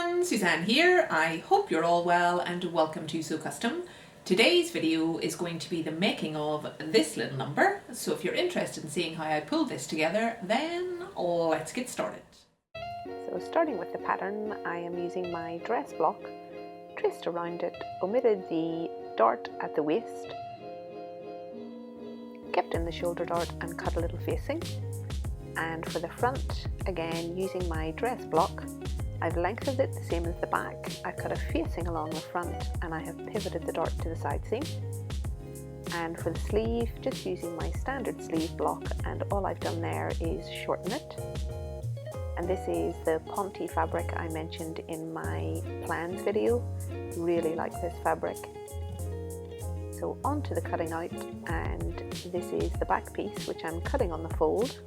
everyone, Suzanne here. I hope you're all well and welcome to Sew Custom. Today's video is going to be the making of this little number, so if you're interested in seeing how I pulled this together, then let's get started. So starting with the pattern, I am using my dress block, traced around it, omitted the dart at the waist, kept in the shoulder dart and cut a little facing. And for the front, again using my dress block, I've lengthened it the same as the back. I've cut a facing along the front and I have pivoted the dart to the side seam. And for the sleeve, just using my standard sleeve block, and all I've done there is shorten it. And this is the Ponte fabric I mentioned in my plans video. Really like this fabric. So on to the cutting out, and this is the back piece which I'm cutting on the fold.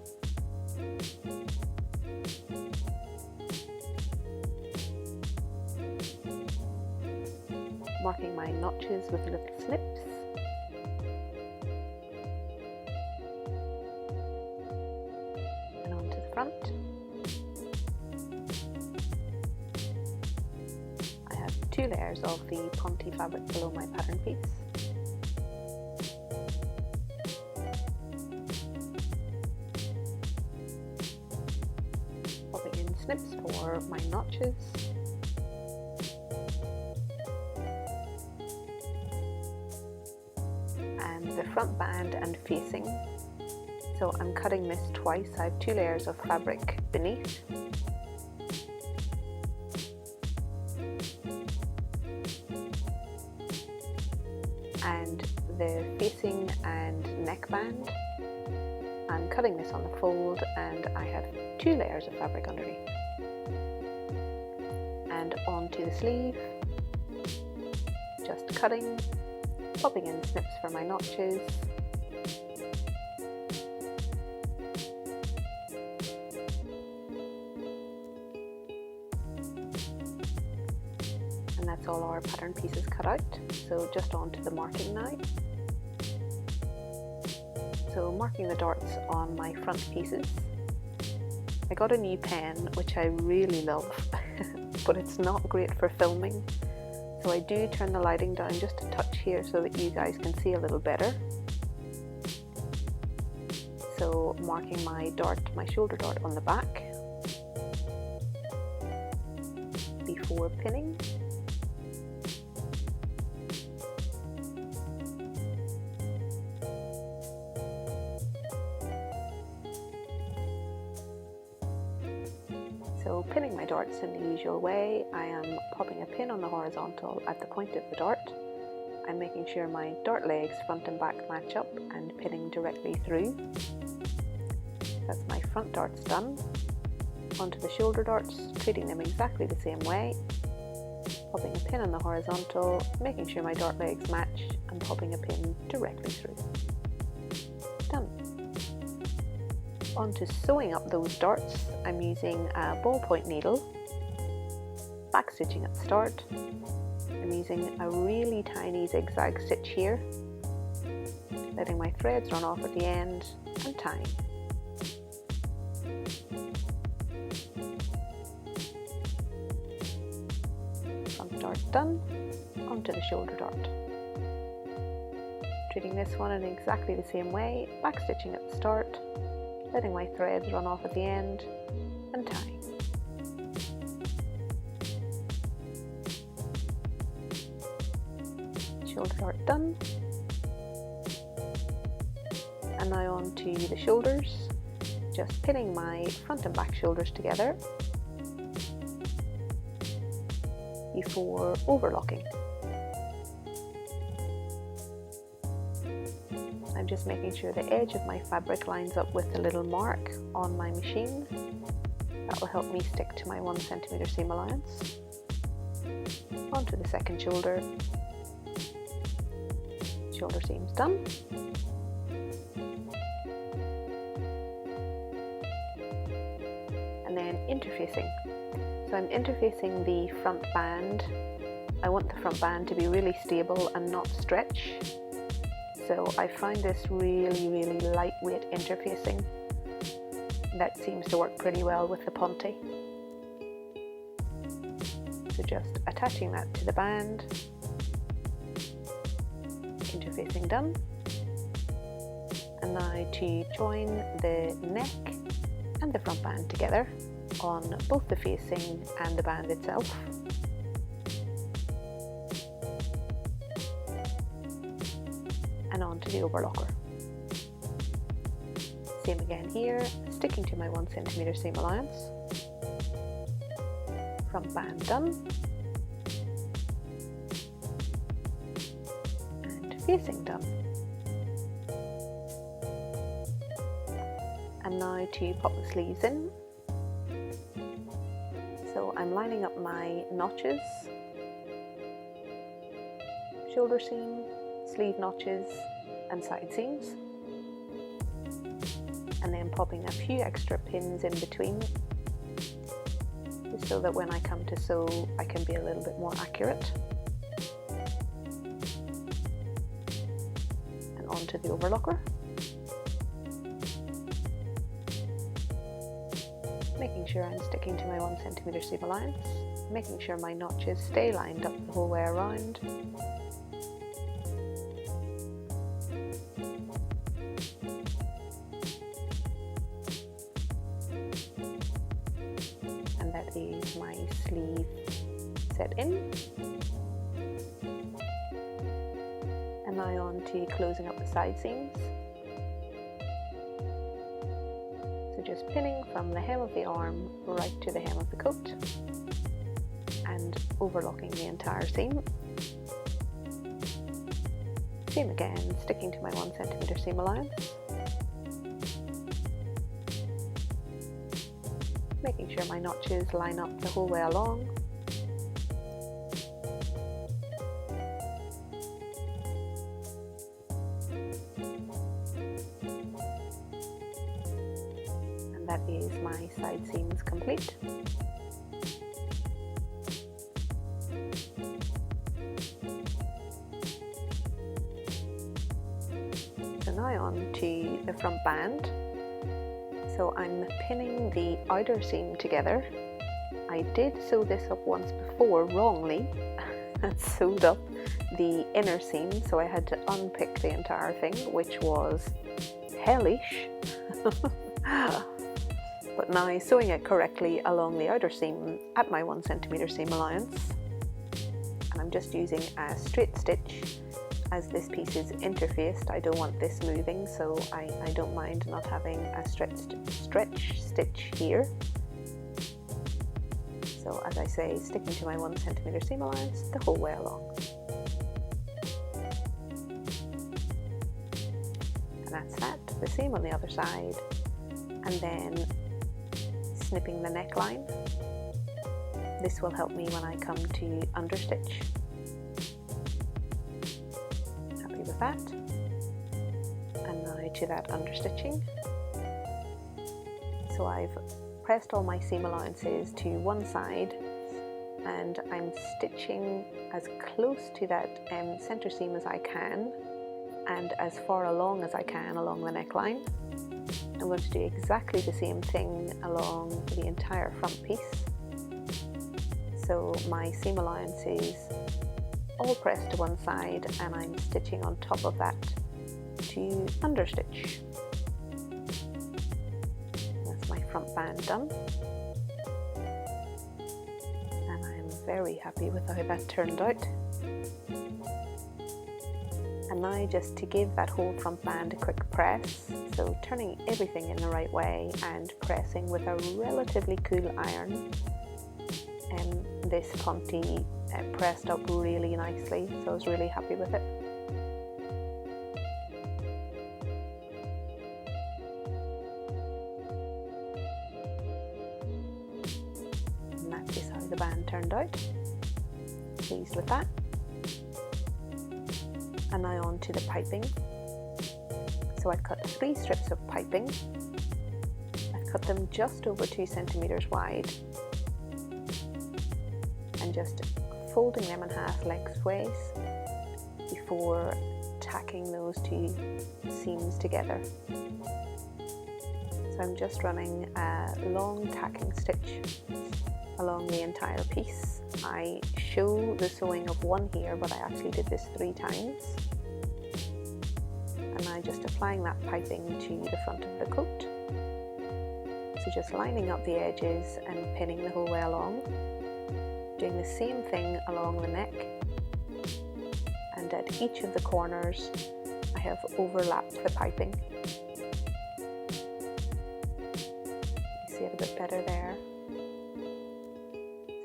Marking my notches with little snips. And onto the front. I have two layers of the Ponte fabric below my pattern piece. Popping in snips for my notches. The front band and facing. So I'm cutting this twice. I have two layers of fabric beneath. And the facing and neckband, I'm cutting this on the fold, and I have two layers of fabric underneath. And onto the sleeve, just cutting, popping in snips for my notches, and that's all our pattern pieces cut out. So just on to the marking now. So marking the darts on my front pieces. I got a new pen which I really love but it's not great for filming. So I do turn the lighting down just a touch here so that you guys can see a little better. So marking my dart, my shoulder dart on the back before pinning. So pinning my darts in the usual way, I am popping a pin on the horizontal at the point of the dart. I'm making sure my dart legs front and back match up and pinning directly through. That's my front darts done. Onto the shoulder darts, treating them exactly the same way. Popping a pin on the horizontal, making sure my dart legs match, and popping a pin directly through. Done. On to sewing up those darts, I'm using a ballpoint needle, back stitching at the start. I'm using a really tiny zigzag stitch here, letting my threads run off at the end and tying. Front dart done, onto the shoulder dart. Treating this one in exactly the same way, back stitching at the start, letting my threads run off at the end and tying. Shoulder dart done. And now on to the shoulders, just pinning my front and back shoulders together before overlocking. I'm just making sure the edge of my fabric lines up with the little mark on my machine. That will help me stick to my 1 centimeter seam allowance. Onto the second shoulder. Shoulder seams done. And then interfacing. So I'm interfacing the front band. I want the front band to be really stable and not stretch. So I find this really lightweight interfacing. That seems to work pretty well with the Ponte. So just attaching that to the band, interfacing done. And now to join the neck and the front band together on both the facing and the band itself. And onto the overlocker. Same again here, sticking to my 1 cm seam allowance. Front band done. And facing done. And now to pop the sleeves in. So I'm lining up my notches, shoulder seam, sleeve notches and side seams, and then popping a few extra pins in between, just so that when I come to sew I can be a little bit more accurate. And onto the overlocker, making sure I'm sticking to my 1 cm seam allowance, making sure my notches stay lined up the whole way around. And that is my sleeve set in. And now on to closing up the side seams. So just pinning from the hem of the arm right to the hem of the coat and overlocking the entire seam. Same again, sticking to my 1 cm seam allowance. Making sure my notches line up the whole way along. And that is my side seams complete. So now on to the front band. So I'm pinning the outer seam together. I did sew this up once before wrongly and sewed up the inner seam, so I had to unpick the entire thing, which was hellish. But now sewing it correctly along the outer seam at my 1 cm seam allowance, and I'm just using a straight stitch. As this piece is interfaced, I don't want this moving, so I don't mind not having a stretch stitch here. So as I say, sticking to my 1 cm seam allowance the whole way along. And that's that, the same on the other side. And then snipping the neckline. This will help me when I come to understitch. That, and now to that understitching. So I've pressed all my seam allowances to one side and I'm stitching as close to that center seam as I can and as far along as I can along the neckline. I'm going to do exactly the same thing along the entire front piece. So my seam allowances all pressed to one side and I'm stitching on top of that to understitch. That's my front band done. And I'm very happy with how that turned out. And now just to give that whole front band a quick press, so turning everything in the right way and pressing with a relatively cool iron. This Ponte pressed up really nicely, so I was really happy with it. And that is how the band turned out. Pleased with that. And now on to the piping. So I've cut 3 strips of piping. I've cut them just over 2 centimeters wide. And just folding them in half lengthways before tacking those 2 seams together. So I'm just running a long tacking stitch along the entire piece. I show the sewing of one here, but I actually did this 3 times. And I'm just applying that piping to the front of the coat. So just lining up the edges and pinning the whole way along. Doing the same thing along the neck. And at each of the corners, I have overlapped the piping. You see it a bit better there.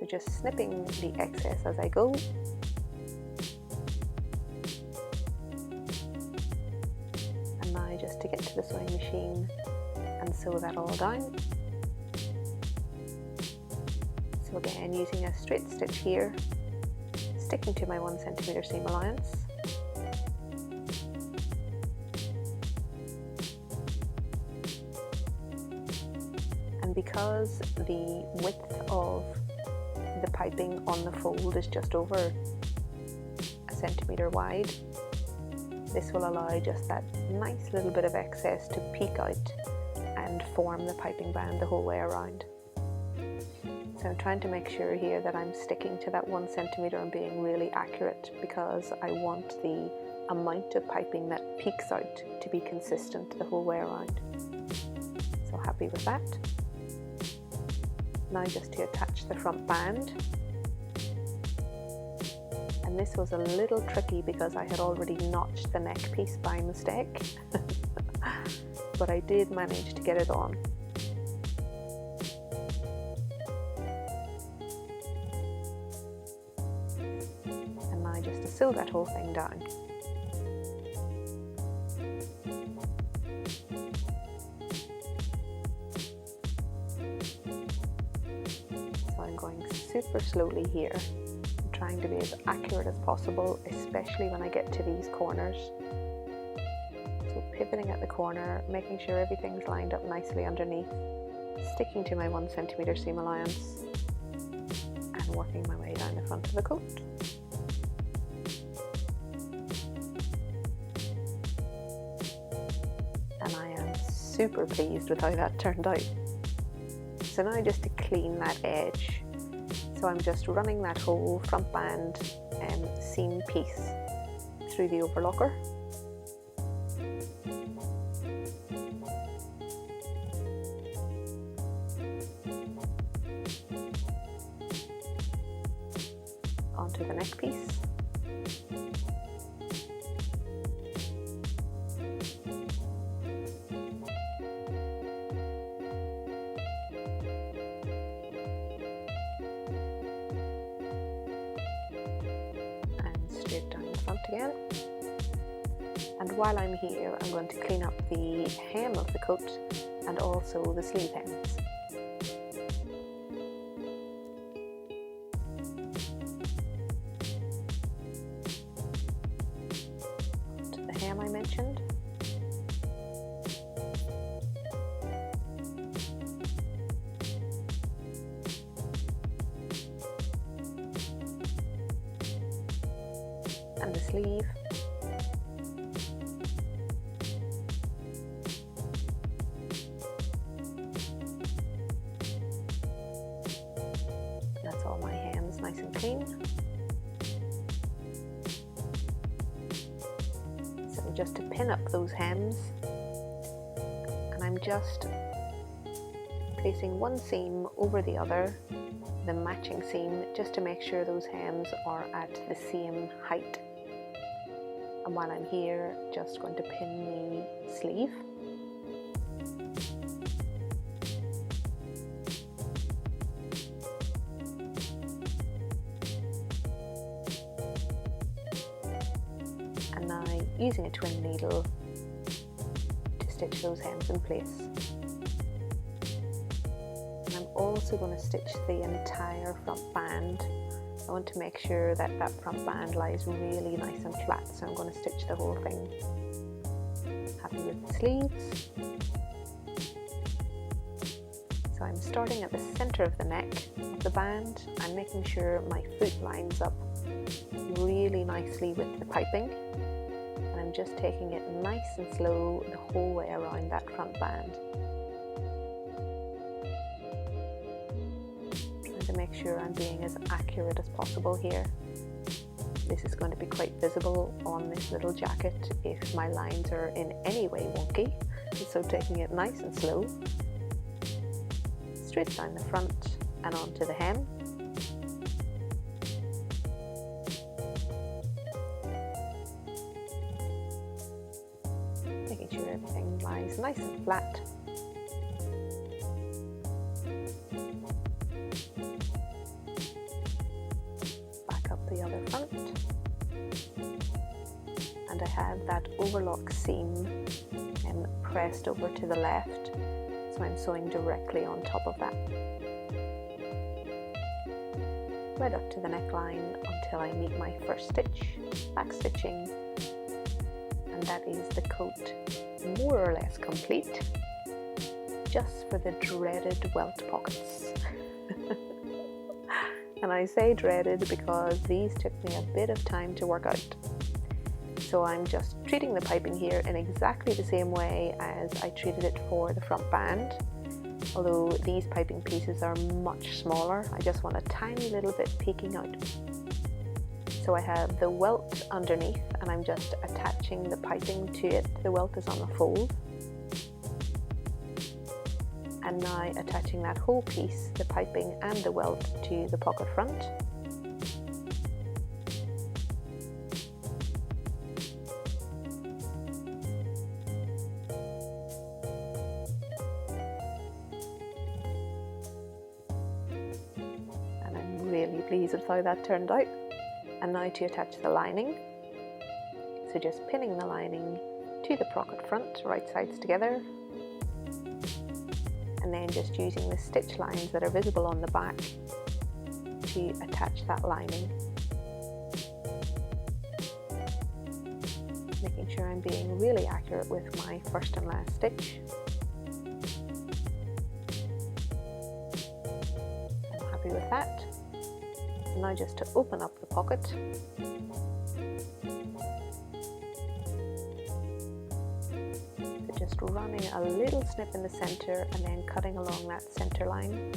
So just snipping the excess as I go. And now just to get to the sewing machine and sew that all down. So again, using a straight stitch here, sticking to my 1 centimeter seam allowance. And because the width of the piping on the fold is just over 1 centimeter wide, this will allow just that nice little bit of excess to peek out and form the piping band the whole way around. So I'm trying to make sure here that I'm sticking to that 1 centimeter and being really accurate, because I want the amount of piping that peeks out to be consistent the whole way around. So happy with that. Now just to attach the front band. And this was a little tricky because I had already notched the neck piece by mistake. But I did manage to get it on. And now just to sew that whole thing down. So I'm going super slowly here, trying to be as accurate as possible, especially when I get to these corners. So pivoting at the corner, making sure everything's lined up nicely underneath, sticking to my 1 centimeter seam allowance, and working my way down the front of the coat. And I am super pleased with how that turned out. So now just to clean that edge. So I'm just running that whole front band seam piece through the overlocker. Onto the neck piece. Straight down the front again. And while I'm here, I'm going to clean up the hem of the coat and also the sleeve hems. To the hem I mentioned. And the sleeve. That's all my hems nice and clean. So just to pin up those hems, and I'm just placing one seam over the other, the matching seam, just to make sure those hems are at the same height. And while I'm here, just going to pin the sleeve. And now using a twin needle to stitch those hems in place. And I'm also going to stitch the entire front band. I want to make sure that that front band lies really nice and flat, so I'm going to stitch the whole thing. Happy with the sleeves. So I'm starting at the center of the neck of the band and making sure my foot lines up really nicely with the piping. And I'm just taking it nice and slow the whole way around that front band. To to make sure I'm being as accurate as possible here. This is going to be quite visible on this little jacket if my lines are in any way wonky, so taking it nice and slow, straight down the front and onto the hem. Making sure everything lies nice and flat. Back up the other front. And I have that overlock seam pressed over to the left, so I'm sewing directly on top of that. Right up to the neckline until I meet my first stitch, back stitching, and that is the coat more or less complete, just for the dreaded welt pockets. And I say dreaded because these took me a bit of time to work out. So I'm just treating the piping here in exactly the same way as I treated it for the front band, although these piping pieces are much smaller. I just want a tiny little bit peeking out. So I have the welt underneath and I'm just attaching the piping to it. The welt is on a fold. And now attaching that whole piece, the piping and the welt, to the pocket front. And I'm really pleased with how that turned out. And now to attach the lining. So just pinning the lining to the pocket front, right sides together. And then just using the stitch lines that are visible on the back to attach that lining. Making sure I'm being really accurate with my first and last stitch. I'm happy with that. And now just to open up the pocket. Just running a little snip in the center and then cutting along that center line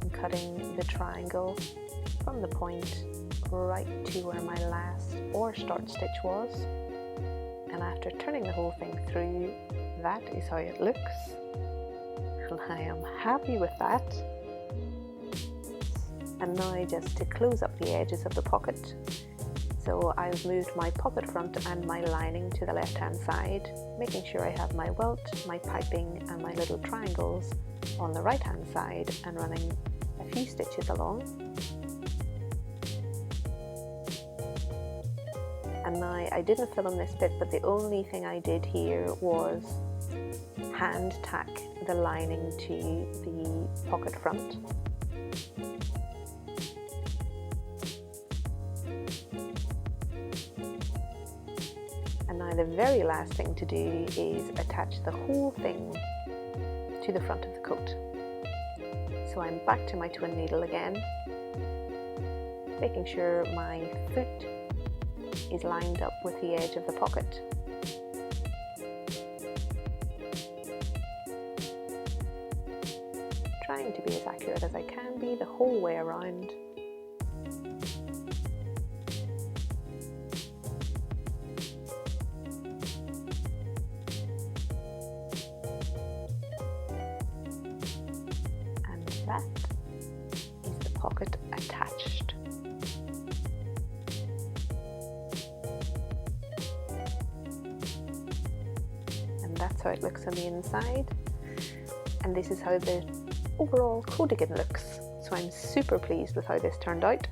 and cutting the triangle from the point right to where my last or start stitch was. And after turning the whole thing through, that is how it looks. And I am happy with that. And now just to close up the edges of the pocket. So I've moved my pocket front and my lining to the left hand side, making sure I have my welt, my piping and my little triangles on the right hand side and running a few stitches along. And now I didn't film this bit, but the only thing I did here was hand tack the lining to the pocket front. And now the very last thing to do is attach the whole thing to the front of the coat. So I'm back to my twin needle again, making sure my foot is lined up with the edge of the pocket. Trying to be as accurate as I can be the whole way around. That is the pocket attached. And that's how it looks on the inside. And this is how the overall Coatigan looks. So I'm super pleased with how this turned out.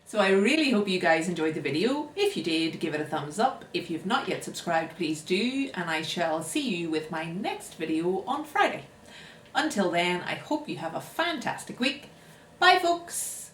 So I really hope you guys enjoyed the video. If you did, give it a thumbs up. If you've not yet subscribed, please do, and I shall see you with my next video on Friday. Until then, I hope you have a fantastic week. Bye folks!